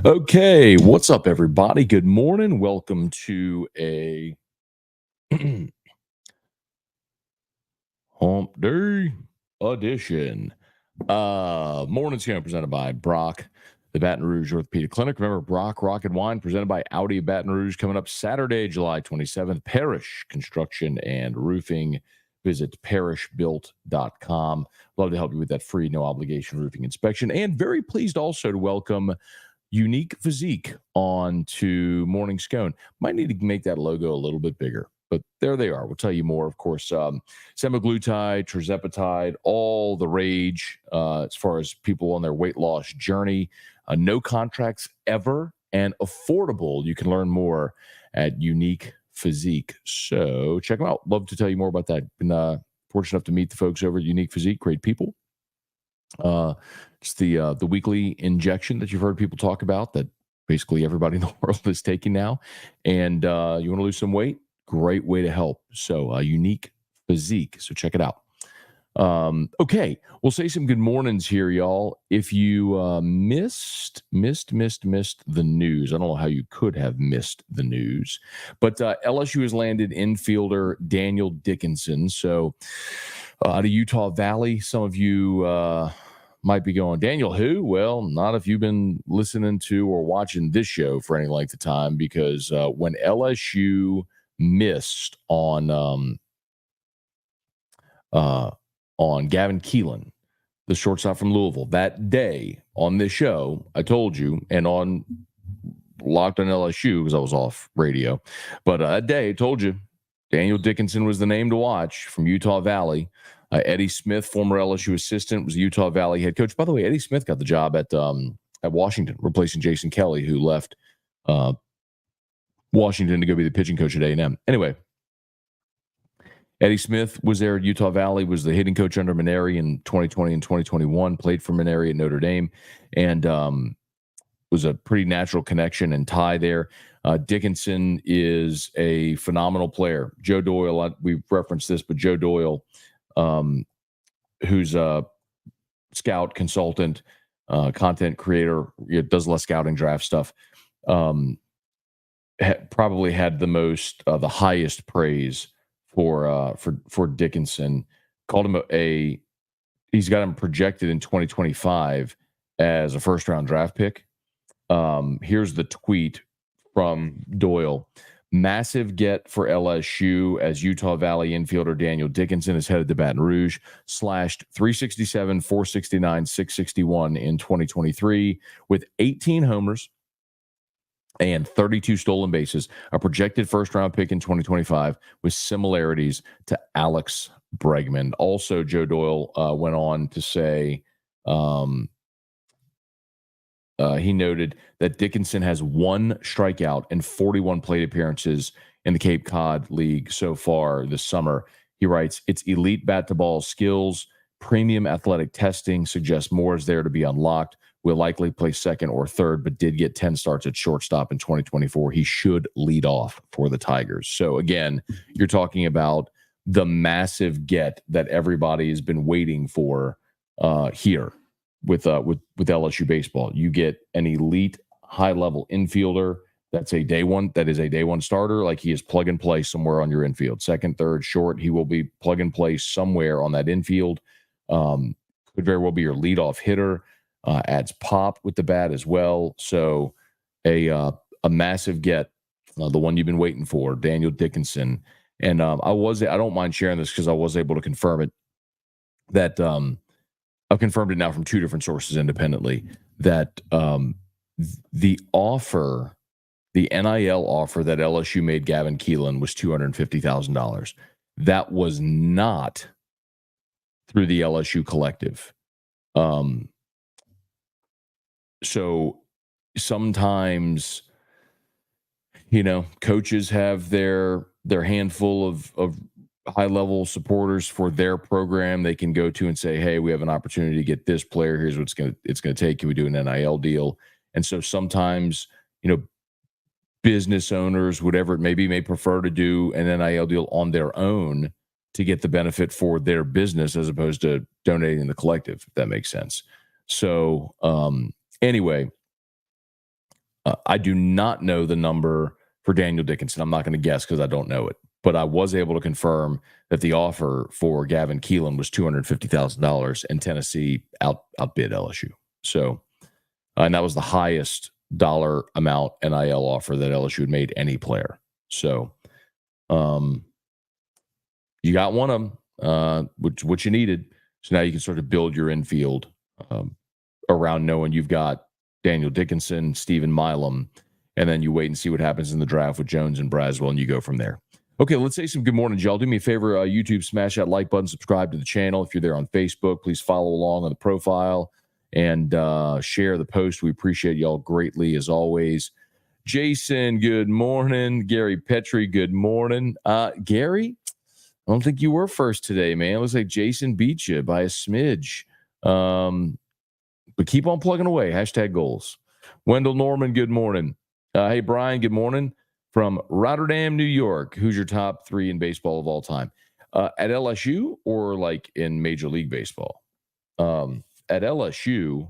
Okay, what's up, everybody? Good morning. Welcome to a Hump Day edition. Morning Scone presented by Brock, the Baton Rouge Orthopedic Clinic. Remember, Brock Rock and Wine presented by Audi of Baton Rouge coming up Saturday, July 27th. Parish Construction and Roofing. Visit parishbuilt.com. Love to help you with that free, no obligation roofing inspection. And very pleased also to welcome Unique Physique on to Morning Scone. Might need to make that logo a little bit bigger, but there they are. We'll tell you more, of course. Semaglutide, tirzepatide, all the rage as far as people on their weight loss journey. No contracts ever and affordable. You can learn more at Unique Physique. So check them out. Love to tell you more about that. Been fortunate enough to meet the folks over at Unique Physique. Great people. It's the weekly injection that you've heard people talk about that basically everybody in the world is taking now. And you want to lose some weight? Great way to help. So Unique Physique. So check it out. Okay, we'll say some good mornings here, y'all. If you missed the news, I don't know how you could have missed the news, but LSU has landed infielder Daniel Dickinson. So out of Utah Valley, some of you might be going, Daniel, who? Well, not if you've been listening to or watching this show for any length of time, because when LSU missed on Gavin Keelan, the shortstop from Louisville, that day on this show, I told you, and on Locked on LSU, because I was off radio, but that day I told you Daniel Dickinson was the name to watch from Utah Valley. Eddie Smith, former LSU assistant, was the Utah Valley head coach. By the way, Eddie Smith got the job at Washington, replacing Jason Kelly, who left Washington to go be the pitching coach at A&M. Anyway, Eddie Smith was there at Utah Valley, was the hitting coach under Maneri in 2020 and 2021, played for Maneri at Notre Dame, and was a pretty natural connection and tie there. Dickinson is a phenomenal player. Joe Doyle, we've referenced this, but Joe Doyle, who's a scout, consultant, content creator, does less scouting draft stuff, probably had the highest praise for Dickinson. Called him he's got him projected in 2025 as a first round draft pick. Here's the tweet from Doyle. Massive get for LSU as Utah Valley infielder Daniel Dickinson is headed to Baton Rouge. Slashed 367, 469, 661 in 2023 with 18 homers and 32 stolen bases. A projected first-round pick in 2025 with similarities to Alex Bregman. Also, Joe Doyle went on to say he noted that Dickinson has 1 strikeout and 41 plate appearances in the Cape Cod League so far this summer. He writes, it's elite bat-to-ball skills. Premium athletic testing suggests more is there to be unlocked. Will likely play second or third, but did get 10 starts at shortstop in 2024. He should lead off for the Tigers. So, again, you're talking about the massive get that everybody has been waiting for here. With LSU baseball, you get an elite high-level infielder that is a day one starter. Like, he is plug and play somewhere on your infield. Second, third, short, he will be plug and play somewhere on that infield. Could very well be your leadoff hitter. Adds pop with the bat as well. So a massive get, the one you've been waiting for, Daniel Dickinson. And I don't mind sharing this because I was able to confirm it, that I've confirmed it now from 2 different sources independently, that the NIL offer that LSU made Gavin Keelan was $250,000. That was not through the LSU collective. So sometimes, coaches have their handful of high-level supporters for their program they can go to and say, hey, we have an opportunity to get this player. Here's what it's going to take. Can we do an NIL deal? And so sometimes, business owners, whatever it may be, may prefer to do an NIL deal on their own to get the benefit for their business as opposed to donating the collective, if that makes sense. So anyway, I do not know the number for Daniel Dickinson. I'm not going to guess because I don't know it. But I was able to confirm that the offer for Gavin Keelan was $250,000, and Tennessee outbid LSU. So, and that was the highest dollar amount NIL offer that LSU had made any player. So, you got one of them, which you needed. So now you can sort of build your infield around knowing you've got Daniel Dickinson, Stephen Milam, and then you wait and see what happens in the draft with Jones and Braswell, and you go from there. Okay, let's say some good morning, y'all. Do me a favor, YouTube, smash that like button, subscribe to the channel. If you're there on Facebook, please follow along on the profile and share the post. We appreciate y'all greatly, as always. Jason, good morning. Gary Petrie, good morning. Gary, I don't think you were first today, man. It looks like Jason beat you by a smidge. But keep on plugging away. Hashtag goals. Wendell Norman, good morning. Hey, Brian, good morning. From Rotterdam, New York. Who's your top 3 in baseball of all time? At LSU or like in Major League Baseball? At LSU,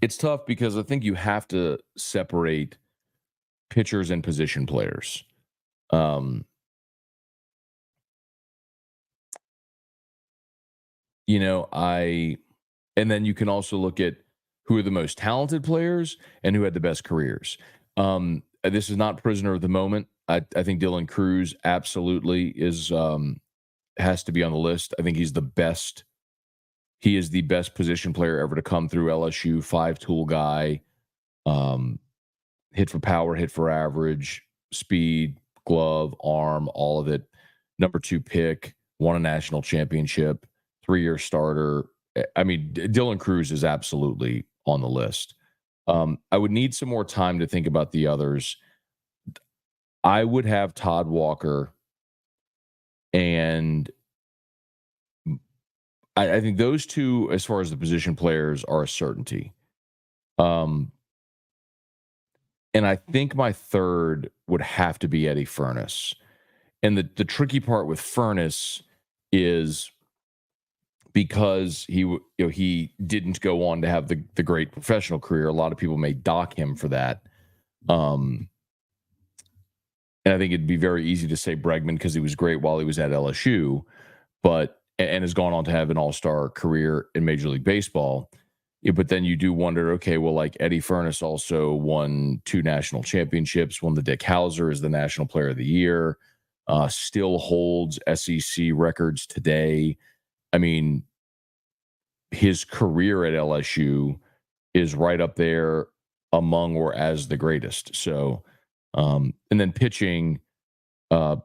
it's tough because I think you have to separate pitchers and position players. And then you can also look at who are the most talented players and who had the best careers. This is not prisoner of the moment. I think Dylan Cruz absolutely has to be on the list. I think he's the best. He is the best position player ever to come through LSU. 5-tool guy, hit for power, hit for average, speed, glove, arm, all of it. Number 2 pick, won a national championship, 3-year starter. I mean, Dylan Cruz is absolutely on the list. I would need some more time to think about the others. I would have Todd Walker, and I think those two, as far as the position players, are a certainty. And I think my third would have to be Eddie Furness. And the tricky part with Furness is because he didn't go on to have the great professional career. A lot of people may dock him for that. And I think it'd be very easy to say Bregman because he was great while he was at LSU, and has gone on to have an all-star career in Major League Baseball. Yeah, but then you do wonder, okay, well, like Eddie Furness also won 2 national championships, won the Dick Howser as the National Player of the Year, still holds SEC records today. I mean, his career at LSU is right up there among or as the greatest. So, and then pitching, Ben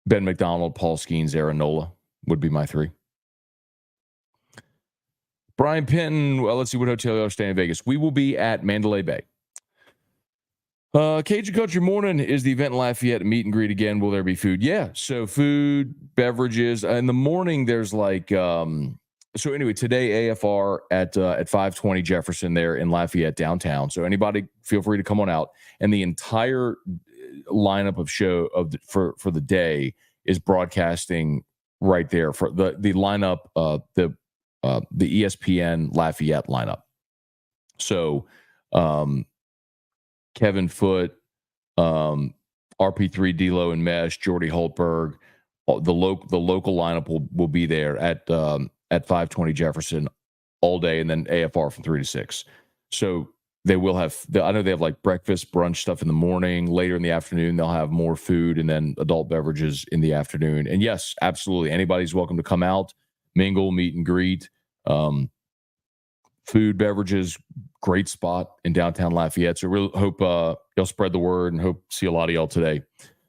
McDonald, Paul Skeens, Aaron Nola would be my 3. Brian Penton, let's see what hotel you're staying in Vegas. We will be at Mandalay Bay. Cajun Country Morning is the event in Lafayette, meet and greet again. Will there be food? Yeah. So food, beverages. In the morning, there's like, so anyway, today AFR at 520 Jefferson there in Lafayette downtown. So anybody feel free to come on out. And the entire lineup of show for the day is broadcasting right there for the lineup, the ESPN Lafayette lineup. So Kevin Foote, RP3, D'Lo and Mesh, Jordy Holtberg, the local lineup will be there at 520 Jefferson all day, and then AFR from 3 to 6. So they will have, I know they have like breakfast, brunch stuff in the morning. Later in the afternoon, they'll have more food and then adult beverages in the afternoon. And yes, absolutely, anybody's welcome to come out, mingle, meet and greet. Food, beverages, great spot in downtown Lafayette. So really hope y'all spread the word and hope see a lot of y'all today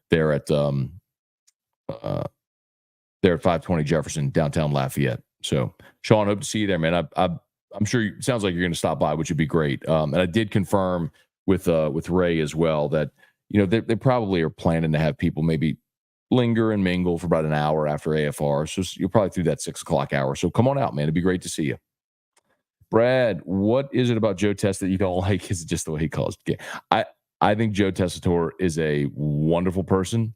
there at 520 Jefferson, downtown Lafayette. So Sean, hope to see you there, man. I'm sure it sounds like you're going to stop by, which would be great. And I did confirm with Ray as well that they probably are planning to have people maybe linger and mingle for about an hour after AFR. So you're probably through that 6 o'clock hour. So come on out, man. It'd be great to see you. Brad, what is it about Joe Testa that you don't like? Is it just the way he calls it? I think Joe Tessitore is a wonderful person.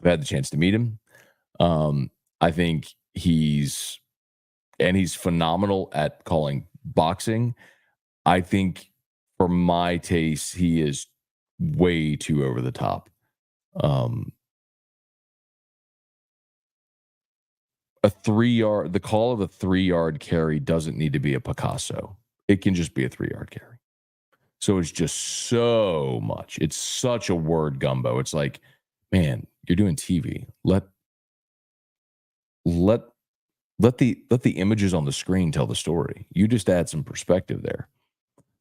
I've had the chance to meet him. I think he's phenomenal at calling boxing. I think for my taste, he is way too over the top. Um, the call of a 3-yard carry doesn't need to be a Picasso. It can just be a 3-yard carry. So it's just so much. It's such a word gumbo. It's like, man, you're doing TV. Let let the images on the screen tell the story. You just add some perspective there.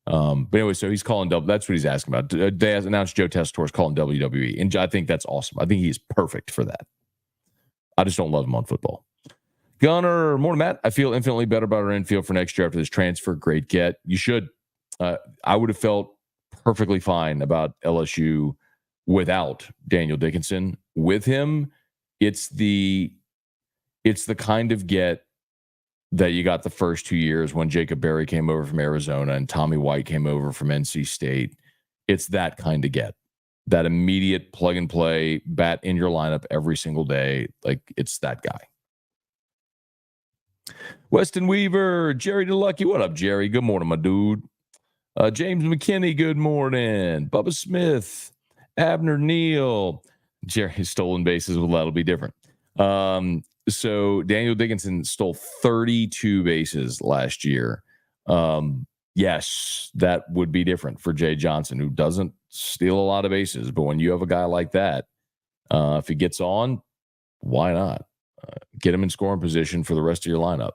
But anyway, so he's calling double. That's what he's asking about. They announced Joe Tessitore's calling WWE, and I think that's awesome. I think he's perfect for that. I just don't love him on football. Gunner, morning, Matt. I feel infinitely better about our infield for next year after this transfer. Great get. You should. I would have felt perfectly fine about LSU without Daniel Dickinson. With him, it's the kind of get that you got the first 2 years when Jacob Berry came over from Arizona and Tommy White came over from NC State. It's that kind of get. That immediate plug and play, bat in your lineup every single day. Like, it's that guy. Weston Weaver, Jerry DeLucky. What up, Jerry? Good morning, my dude. James McKinney, good morning. Bubba Smith, Abner Neal. Jerry, stolen bases, well, that'll be different. So Daniel Dickinson stole 32 bases last year. Yes, that would be different for Jay Johnson, who doesn't steal a lot of bases. But when you have a guy like that, if he gets on, why not? Get him in scoring position for the rest of your lineup.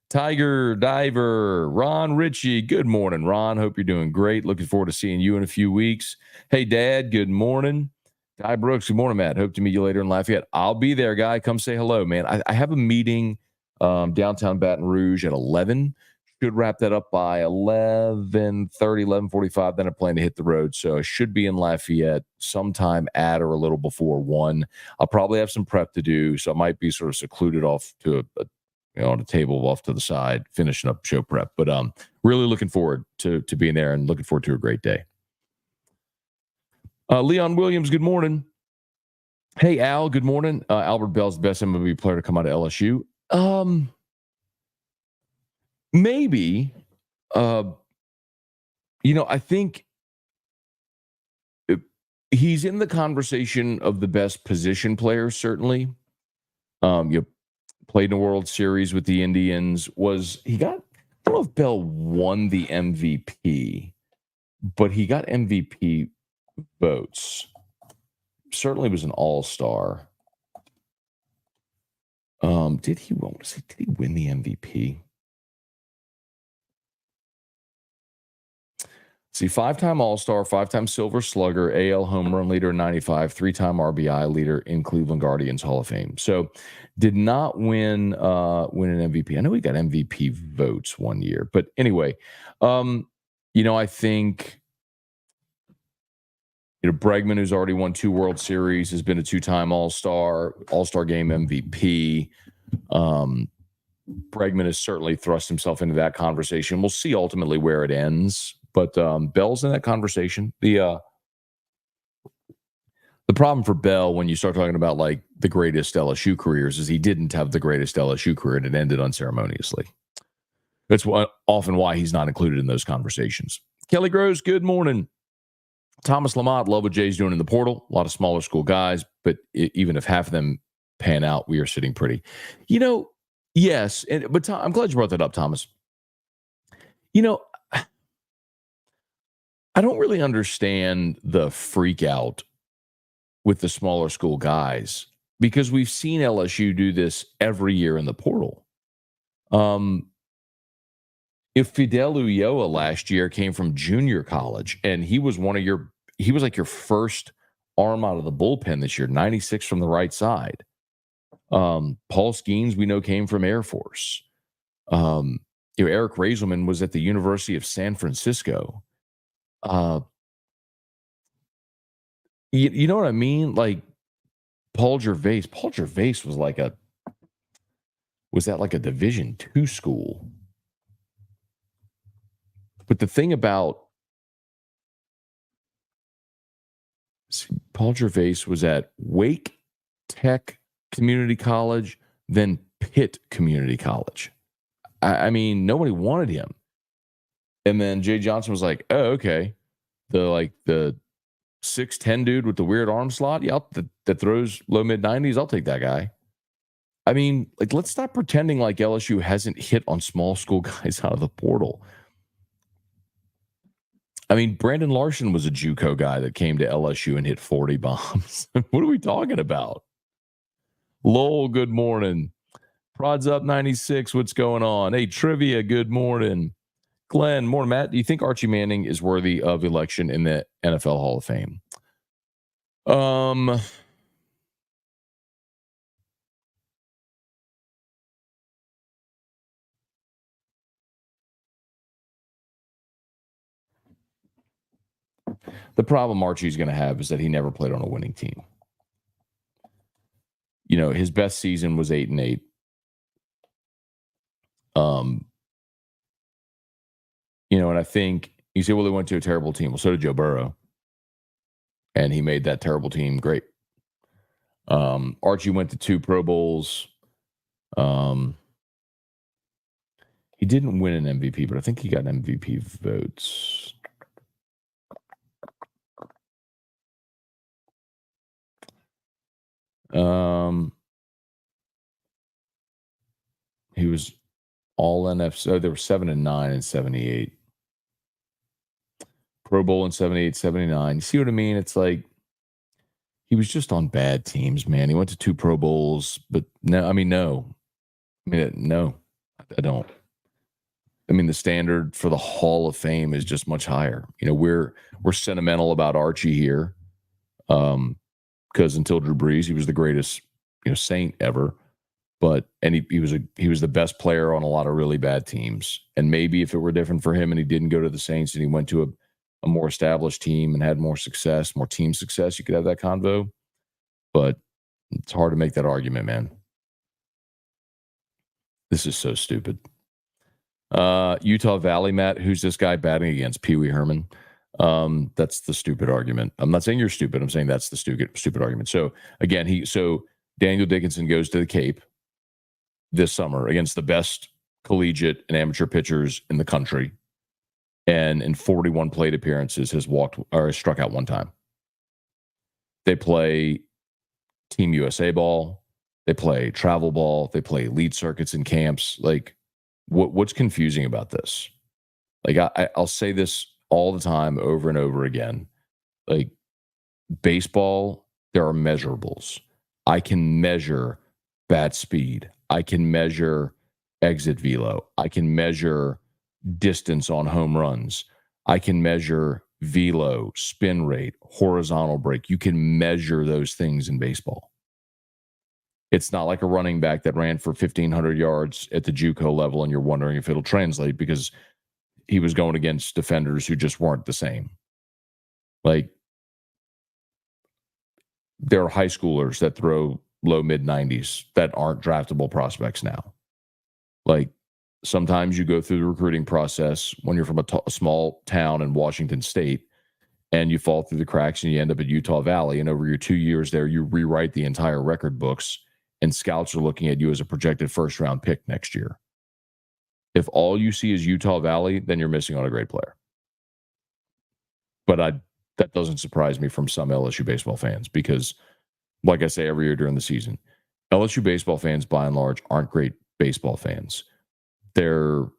Tiger Diver, Ron Ritchie. Good morning, Ron. Hope you're doing great. Looking forward to seeing you in a few weeks. Hey, Dad, good morning. Guy Brooks, good morning, Matt. Hope to meet you later in Lafayette. I'll be there, Guy. Come say hello, man. I have a meeting downtown Baton Rouge at 11. Should wrap that up by 11:30, 11:45. Then I plan to hit the road. So I should be in Lafayette sometime at or a little before 1. I'll probably have some prep to do, so I might be sort of secluded off to on a table off to the side, finishing up show prep. But really looking forward to being there and looking forward to a great day. Leon Williams, good morning. Hey, Al, good morning. Albert Bell's the best MLB player to come out of LSU. Maybe. I think he's in the conversation of the best position players, certainly. You played in a World Series with the Indians. I don't know if Bell won the MVP, but he got MVP votes. Certainly was an all-star. Did he win the MVP? See, 5-time All-Star, 5-time Silver Slugger, AL home run leader in 95, 3-time RBI leader in Cleveland Guardians Hall of Fame. So did not win an MVP. I know he got MVP votes one year. But anyway, I think Bregman, who's already won 2 World Series, has been a 2-time All-Star Game MVP. Bregman has certainly thrust himself into that conversation. We'll see ultimately where it ends. But Bell's in that conversation. The problem for Bell when you start talking about like the greatest LSU careers is he didn't have the greatest LSU career and it ended unceremoniously. That's often why he's not included in those conversations. Kelly Groves, good morning. Thomas Lamont, love what Jay's doing in the portal. A lot of smaller school guys, but even if half of them pan out, we are sitting pretty. Yes, but I'm glad you brought that up, Thomas. I don't really understand the freak out with the smaller school guys because we've seen LSU do this every year in the portal. If Fidel Ulloa last year came from junior college and he was like your first arm out of the bullpen this year, 96 from the right side. Paul Skeens, we know, came from Air Force. Eric Raiselman was at the University of San Francisco. You know what I mean? Like Paul Gervais was was that like a Division II school? But the thing about Paul Gervais was at Wake Tech Community College, then Pitt Community College. I mean, nobody wanted him. And then Jay Johnson was like, "Oh, okay." The 6'10" dude with the weird arm slot, yeah, that throws low mid 90s. I'll take that guy. I mean, like, let's stop pretending like LSU hasn't hit on small school guys out of the portal. I mean, Brandon Larson was a JUCO guy that came to LSU and hit 40 bombs. What are we talking about? Lowell, good morning. Prods up 96. What's going on? Hey, trivia, good morning. Glenn, morning, Matt. Do you think Archie Manning is worthy of election in the NFL Hall of Fame? Um, the problem Archie's going to have is that he never played on a winning team. You know, his best season was 8-8. Um, and I think you say, well, he went to a terrible team. Well, so did Joe Burrow. And he made that terrible team great. Archie went to 2 Pro Bowls. He didn't win an MVP, but I think he got MVP votes. He was all NFC. So there were 7 and 9 and 78. Pro Bowl in 78, 79. You see what I mean? It's like he was just on bad teams, man. He went to 2 Pro Bowls, but no. I don't. I mean, the standard for the Hall of Fame is just much higher. You know, we're sentimental about Archie here, because until Drew Brees, he was the greatest, Saint ever. But he was the best player on a lot of really bad teams. And maybe if it were different for him and he didn't go to the Saints and he went to a more established team and had more success, more team success, you could have that convo. But it's hard to make that argument, man. This is so stupid. Utah Valley, Matt, who's this guy batting against? Pee Wee Herman. That's the stupid argument. I'm not saying you're stupid. I'm saying that's the stupid argument. So again, Daniel Dickinson goes to the Cape this summer against the best collegiate and amateur pitchers in the country, and in 41 plate appearances has struck out 1 time. They play Team USA ball, they play travel ball, they play elite circuits and camps. Like, what's confusing about this? Like, I'll say this all the time, over and over again. Like, baseball, there are measurables. I can measure bat speed. I can measure exit velo. I can measure distance on home runs. I can measure velo, spin rate, horizontal break. You can measure those things in baseball. It's not like a running back that ran for 1,500 yards at the JUCO level and you're wondering if it'll translate because he was going against defenders who just weren't the same. Like, there are high schoolers that throw low mid 90s that aren't draftable prospects now. Like, sometimes you go through the recruiting process when you're from a small town in Washington State and you fall through the cracks and you end up at Utah Valley. And over your 2 years there, you rewrite the entire record books and scouts are looking at you as a projected first round pick next year. If all you see is Utah Valley, then you're missing on a great player. But that doesn't surprise me from some LSU baseball fans because, like I say every year during the season, LSU baseball fans, by and large, aren't great baseball fans. They're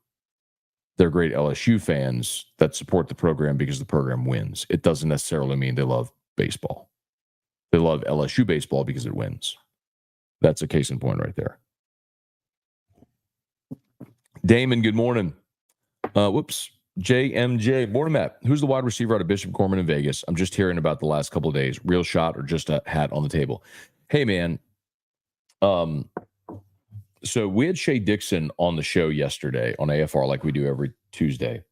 great LSU fans that support the program because the program wins. It doesn't necessarily mean they love baseball. They love LSU baseball because it wins. That's a case in point right there. Damon, good morning. JMJ, morning, Matt. Who's the wide receiver out of Bishop Corman in Vegas? I'm just hearing about the last couple of days. Real shot or just a hat on the table? Hey, man. So we had Shea Dixon on the show yesterday on AFR like we do every Tuesday.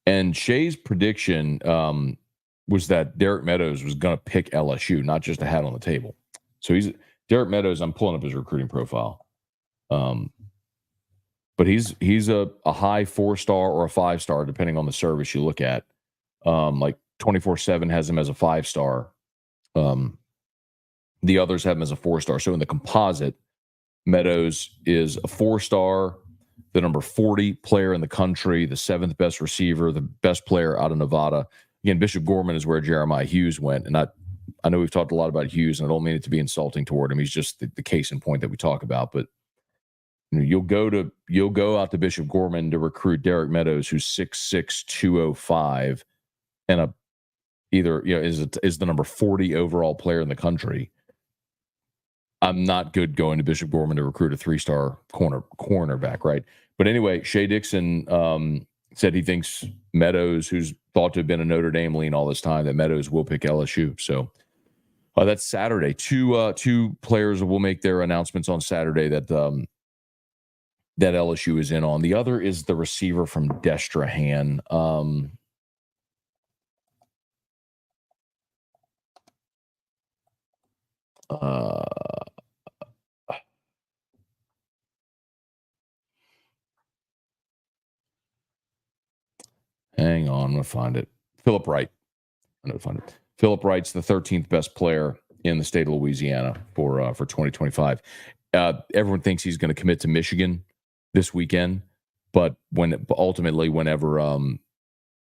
And Shea's prediction was that Derek Meadows was going to pick LSU, not just a hat on the table. So Derek Meadows. I'm pulling up his recruiting profile. But he's a high 4-star or a 5-star, depending on the service you look at. Like 24/7 has him as a 5-star. The others have him as a 4-star. So in the composite, Meadows is a 4-star, the number 40 player in the country, the 7th best receiver, the best player out of Nevada. Again, Bishop Gorman is where Jeremiah Hughes went. And I know we've talked a lot about Hughes, and I don't mean it to be insulting toward him. He's just the case in point that we talk about. But you'll go out to Bishop Gorman to recruit Derek Meadows, who's 6'6", 205, and is the number 40 overall player in the country. I'm not good going to Bishop Gorman to recruit a 3-star cornerback, right? But anyway, Shea Dixon said he thinks Meadows, who's thought to have been a Notre Dame lean all this time, that Meadows will pick LSU. So that's Saturday. Two players will make their announcements on Saturday that LSU is in on. The other is the receiver from Destrehan. Hang on, I'm gonna find it. Philip Wright. I'm gonna find it. Philip Wright's the 13th best player in the state of Louisiana for 2025. Everyone thinks he's going to commit to Michigan this weekend, but whenever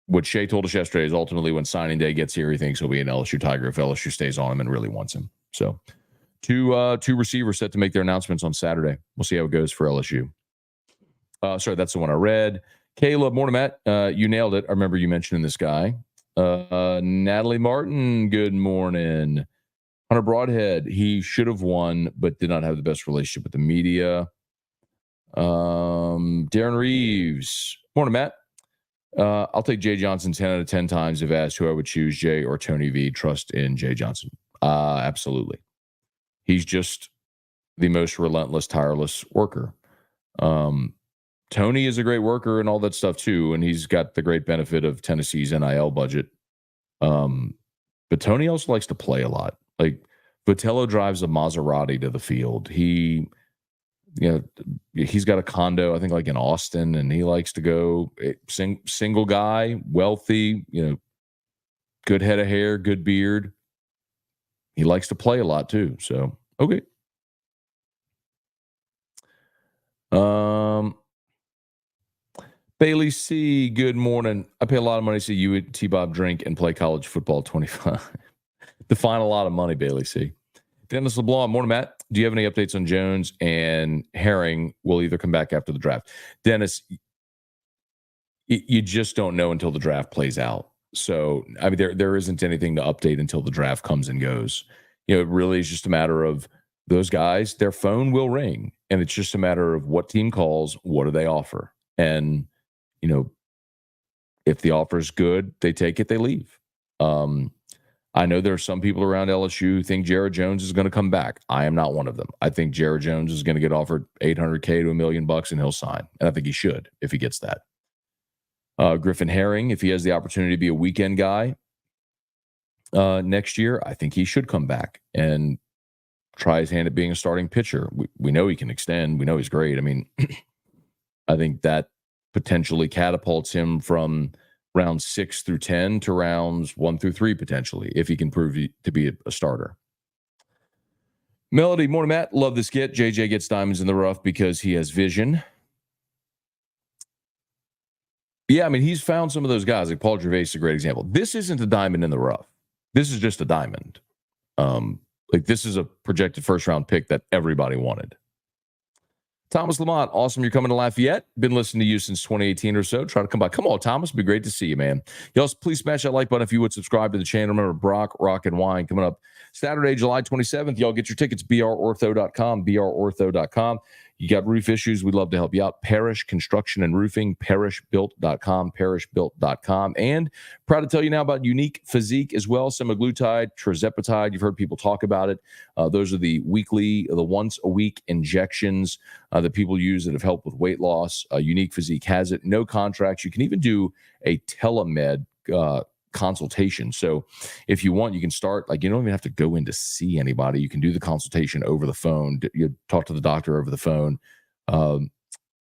what Shea told us yesterday is ultimately when signing day gets here, he thinks he'll be an LSU Tiger if LSU stays on him and really wants him. So two receivers set to make their announcements on Saturday. We'll see how it goes for LSU. Sorry, that's the one I read. Caleb, morning, Matt. You nailed it. I remember you mentioning this guy. Natalie Martin, good morning. Hunter Broadhead, he should have won, but did not have the best relationship with the media. Darren Reeves, morning, Matt. I'll take Jay Johnson 10 out of 10 times if asked who I would choose, Jay or Tony V. Trust in Jay Johnson. Absolutely. He's just the most relentless, tireless worker. Tony is a great worker and all that stuff too, and he's got the great benefit of Tennessee's NIL budget. But Tony also likes to play a lot. Like Vitello drives a Maserati to the field. He's got a condo, I think, like in Austin, and he likes to go single guy, wealthy, good head of hair, good beard. He likes to play a lot too. So okay. Bailey C, good morning. I pay a lot of money to see you at T-Bob drink and play college football 25. Define a lot of money, Bailey C. Dennis LeBlanc, morning, Matt. Do you have any updates on Jones and Herring will either come back after the draft? Dennis, you just don't know until the draft plays out. So, I mean, there isn't anything to update until the draft comes and goes. It really is just a matter of those guys, their phone will ring, and it's just a matter of what team calls, what do they offer? And if the offer is good, they take it, they leave. I know there are some people around LSU who think Jared Jones is going to come back. I am not one of them. I think Jared Jones is going to get offered $800K to $1 million and he'll sign. And I think he should if he gets that. Griffin Herring, if he has the opportunity to be a weekend guy next year, I think he should come back and try his hand at being a starting pitcher. We know he can extend. We know he's great. I mean, I think that potentially catapults him from rounds 6 through 10 to rounds 1 through 3 potentially, if he can prove to be a starter. Melody, morning, Matt. Love this get. JJ gets diamonds in the rough because he has vision. Yeah, I mean, he's found some of those guys. Like Paul Gervais is a great example. This isn't a diamond in the rough. This is just a diamond. This is a projected first-round pick that everybody wanted. Thomas Lamont, awesome you're coming to Lafayette. Been listening to you since 2018 or so. Try to come by. Come on, Thomas. It'd be great to see you, man. Y'all, please smash that like button if you would subscribe to the channel. Remember, Brock, Rock, and Wine coming up Saturday, July 27th. Y'all get your tickets, brortho.com, brortho.com. You got roof issues, we'd love to help you out. Parish Construction and Roofing, parishbuilt.com, parishbuilt.com. And proud to tell you now about Unique Physique as well, semaglutide, tirzepatide. You've heard people talk about it. Those are the once-a-week injections that people use that have helped with weight loss. Unique Physique has it. No contracts. You can even do a telemed consultation. So if you want, you can start, you don't even have to go in to see anybody. You can do the consultation over the phone. You talk to the doctor over the phone,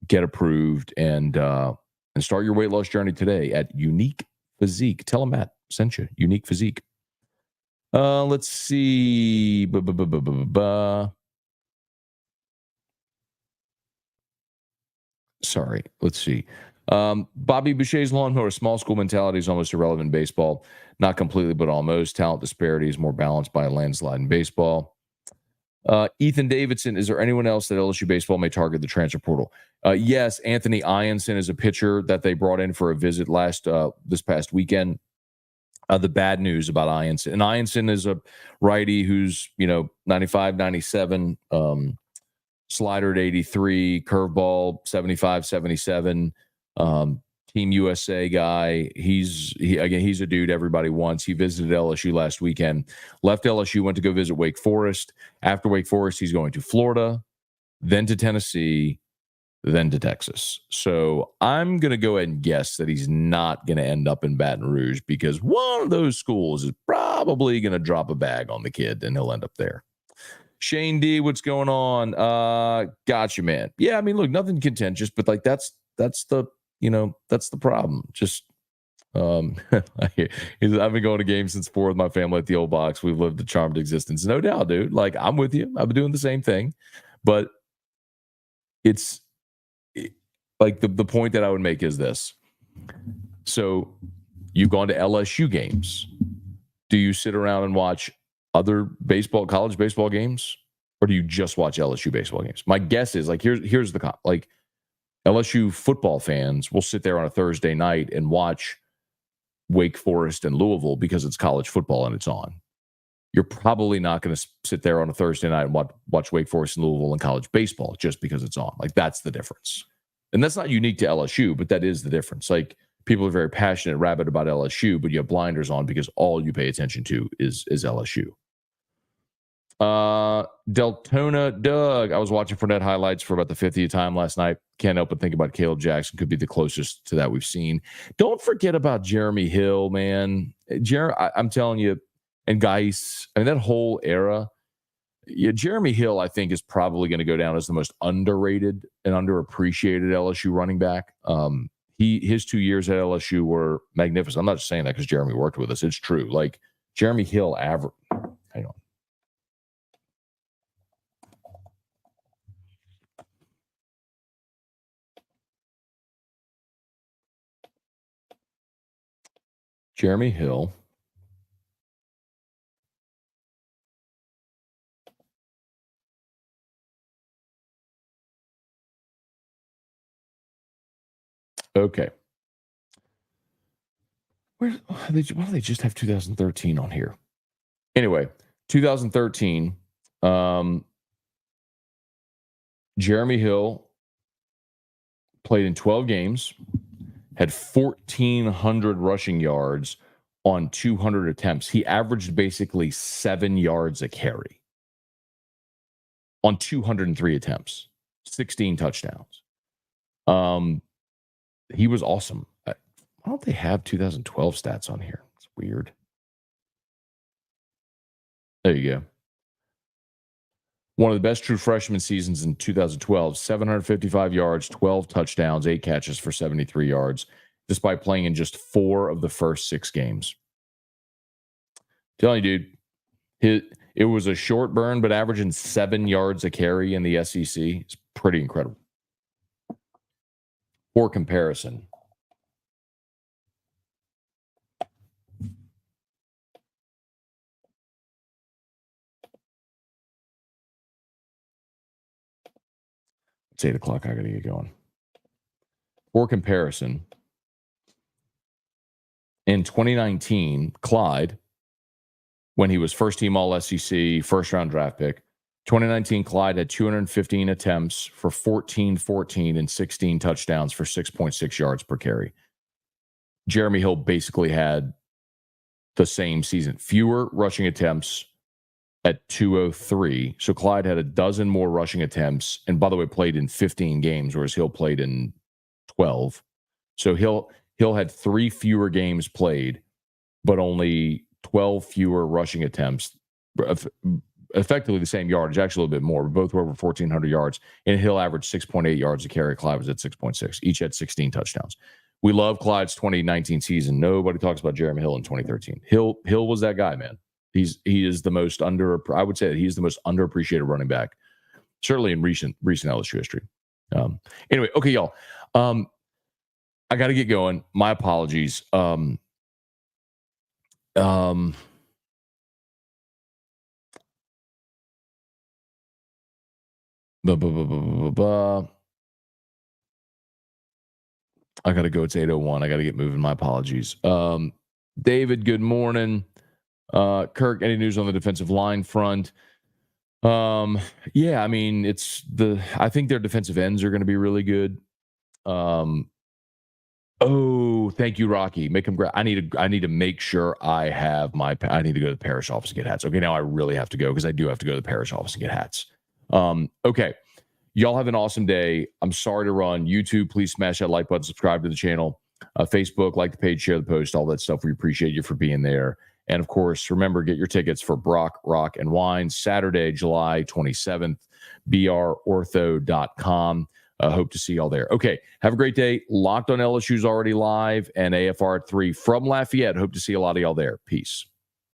get approved, and start your weight loss journey today at Unique Physique. Tell them Matt sent you. Unique Physique. Let's see. Sorry. Let's see. Bobby Boucher's lawnmower. Small school mentality is almost irrelevant in baseball. Not completely, but almost. Talent disparity is more balanced by a landslide in baseball. Ethan Davidson, is there anyone else that LSU baseball may target the transfer portal? Yes, Anthony Ianson is a pitcher that they brought in for a visit this past weekend. The bad news about Ianson, and Ianson is a righty who's 95, 97, slider at 83, curveball 75, 77. Team USA guy. He's a dude everybody wants. He visited LSU last weekend, left LSU, went to go visit Wake Forest. After Wake Forest, he's going to Florida, then to Tennessee, then to Texas. So I'm going to go ahead and guess that he's not going to end up in Baton Rouge because one of those schools is probably going to drop a bag on the kid and he'll end up there. Shane D, what's going on? Gotcha, man. Yeah, I mean, look, nothing contentious, but like that's the problem. Just I've been going to games since 4 with my family at the old box. We've lived a charmed existence. No doubt, dude. Like, I'm with you. I've been doing the same thing. But it's like the point that I would make is this. So you've gone to LSU games. Do you sit around and watch other college baseball games? Or do you just watch LSU baseball games? My guess is like, here's the like LSU football fans will sit there on a Thursday night and watch Wake Forest and Louisville because it's college football and it's on. You're probably not going to sit there on a Thursday night and watch Wake Forest and Louisville in college baseball just because it's on. Like, that's the difference. And that's not unique to LSU, but that is the difference. Like, people are very passionate, rabid about LSU, but you have blinders on because all you pay attention to is LSU. Deltona Doug, I was watching Fournette highlights for about the 50th time last night. Can't help but think about Caleb Jackson. Could be the closest to that we've seen. Don't forget about Jeremy Hill, man. I'm telling you, and Geis, I mean, that whole era. Yeah, Jeremy Hill, I think, is probably going to go down as the most underrated and underappreciated LSU running back. His 2 years at LSU were magnificent. I'm not just saying that because Jeremy worked with us. It's true. Like, Jeremy Hill hang on. Jeremy Hill. Okay. Why do they just have 2013 on here? Anyway, 2013, Jeremy Hill played in 12 games, had 1,400 rushing yards on 200 attempts. He averaged basically 7 yards a carry on 203 attempts, 16 touchdowns. He was awesome. Why don't they have 2012 stats on here? It's weird. There you go. One of the best true freshman seasons in 2012, 755 yards, 12 touchdowns, 8 catches for 73 yards, despite playing in just 4 of the first 6 games. I'm telling you, dude, it was a short burn, but averaging 7 yards a carry in the SEC is pretty incredible. For comparison, it's 8 o'clock. I got to get going. For comparison, in 2019, Clyde, when he was first team All SEC, first round draft pick, 2019, Clyde had 215 attempts for 14 and 16 touchdowns for 6.6 yards per carry. Jeremy Hill basically had the same season, fewer rushing attempts at 203. So Clyde had a dozen more rushing attempts, and by the way, played in 15 games, whereas Hill played in 12. So Hill had 3 fewer games played, but only 12 fewer rushing attempts. Effectively the same yardage, actually a little bit more. Both were over 1,400 yards, and Hill averaged 6.8 yards a carry. Clyde was at 6.6. Each had 16 touchdowns. We love Clyde's 2019 season. Nobody talks about Jeremy Hill in 2013. Hill was that guy, man. He is the most I would say that he's the most underappreciated running back, certainly in recent LSU history. Anyway, okay, y'all. I got to get going. My apologies. I got to go. It's 8:01. I got to get moving. My apologies. David, good morning. Kirk, any news on the defensive line front? Yeah, I mean, I think their defensive ends are going to be really good. Oh, thank you, Rocky. Make them great. I need to make sure I need to go to the parish office and get hats. Okay, now I really have to go because I do have to go to the parish office and get hats. Okay. Y'all have an awesome day. I'm sorry to run. YouTube, please smash that like button, subscribe to the channel. Facebook, like the page, share the post, all that stuff. We appreciate you for being there. And of course, remember, get your tickets for Brock, Rock, and Wine, Saturday, July 27th, brortho.com. Hope to see y'all there. Okay, have a great day. Locked on LSU's already live and AFR at 3 from Lafayette. Hope to see a lot of y'all there. Peace.